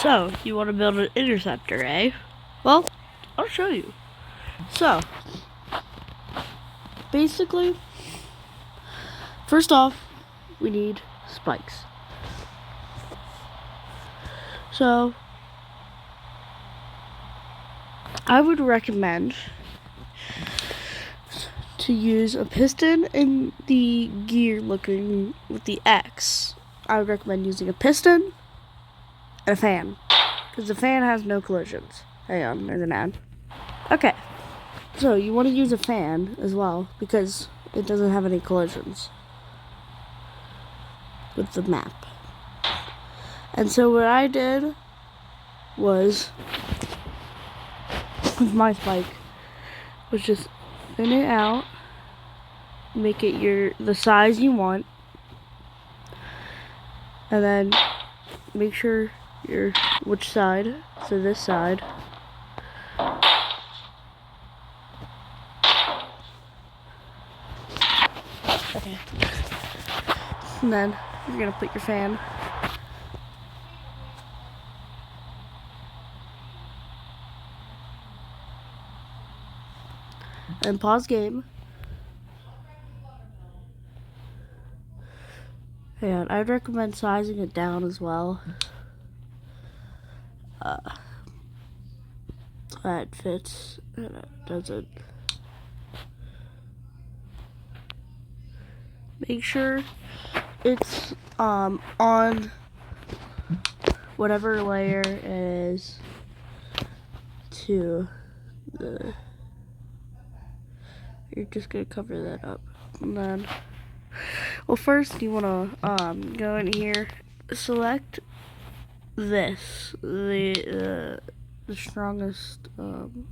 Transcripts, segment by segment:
So, you want to build an interceptor, eh? Well, I'll show you. So, basically, first off, we need spikes. So, I would recommend to use a piston and the gear looking with the X. I would recommend using a piston and a fan, because the fan has no collisions. Hang on, there's an ad. Okay, so you want to use a fan as well, because it doesn't have any collisions with the map. And so what I did was, with my spike, was just thin it out, make it the size you want, and then make sure which side, so this side. Okay. And then you're gonna put your fan. And pause game. And I'd recommend sizing it down as well. That fits, and it doesn't. Make sure it's on whatever layer is to the. You're just gonna cover that up, and then. Well, first you wanna go in here, select this, the strongest and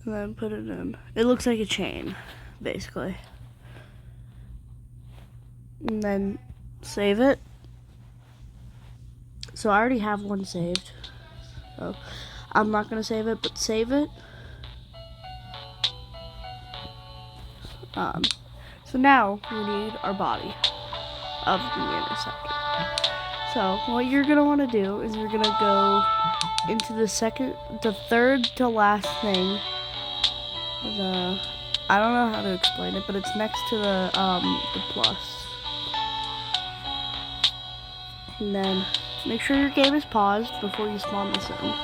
then put it in. It looks like a chain, basically. And then save it. So I already have one saved. So I'm not gonna save it, but save it. So now we need our body of the interceptor. So what you're gonna want to do is you're gonna go into the third to last thing. I don't know how to explain it, but it's next to the plus. And then make sure your game is paused before you spawn this in.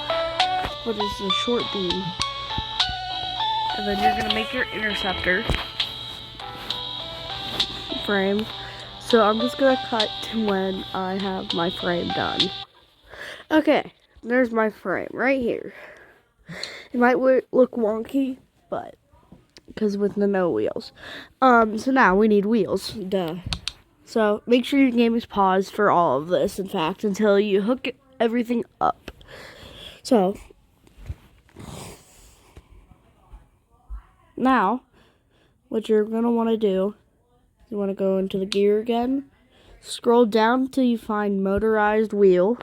But it's a short beam. And then you're gonna make your interceptor frame. So I'm just gonna cut to when I have my frame done. Okay, there's my frame right here. It might look wonky, but because with the no wheels. So now we need wheels. Duh. So make sure your game is paused for all of this, in fact, until you hook everything up. So now what you're gonna want to do, you want to go into the gear again, scroll down until you find motorized wheel,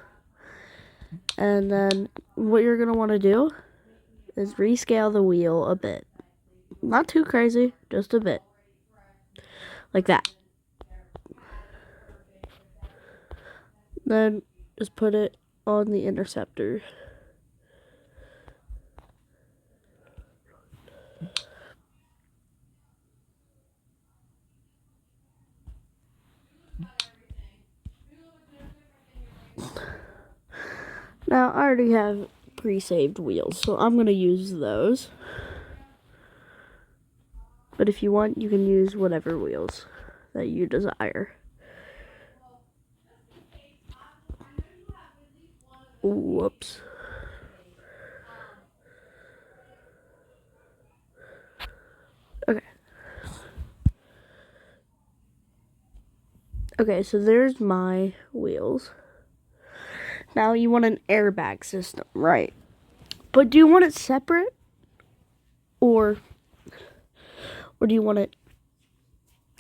and then what you're gonna want to do is rescale the wheel a bit. Not too crazy, just a bit. Like that. Then just put it on the interceptor. Now I already have pre-saved wheels, so I'm going to use those. But if you want, you can use whatever wheels that you desire. Whoops. Okay. Okay, so there's my wheels. Now you want an airbag system, right? But do you want it separate? Or do you want it,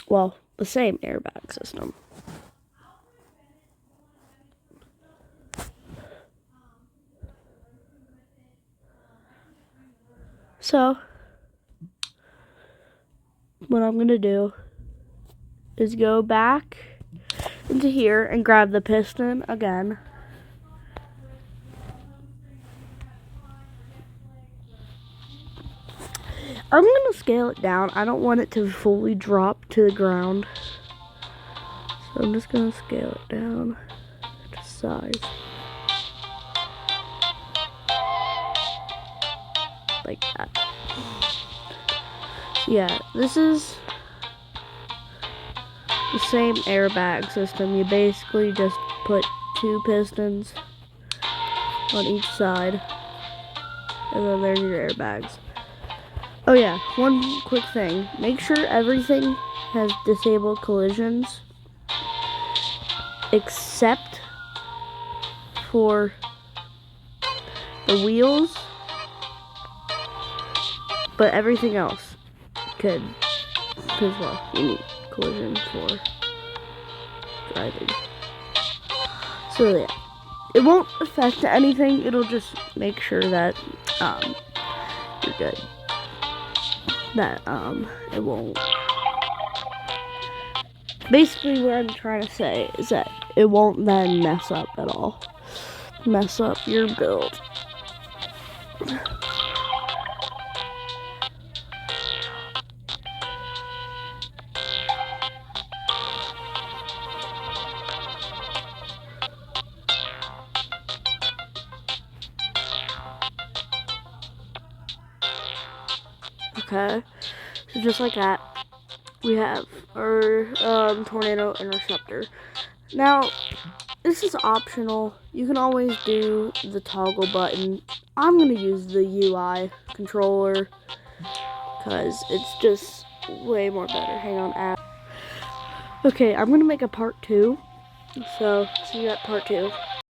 well, the same airbag system? So what I'm going to do is go back into here and grab the piston again. I'm going to scale it down. I don't want it to fully drop to the ground. So I'm just going to scale it down to size. Like that. So yeah, this is the same airbag system. You basically just put 2 pistons on each side, and then there's your airbags. Oh yeah, one quick thing. Make sure everything has disabled collisions except for the wheels, but everything else could, because well, you need collision for driving. So yeah, it won't affect anything. It'll just make sure that you're good. That it won't. Basically, what I'm trying to say is that it won't then mess up at all. Mess up your build. Okay, so just like that, we have our tornado interceptor. Now, this is optional. You can always do the toggle button. I'm going to use the UI controller because it's just way more better. Hang on, app. Okay, I'm going to make a part 2. So, see you at part 2.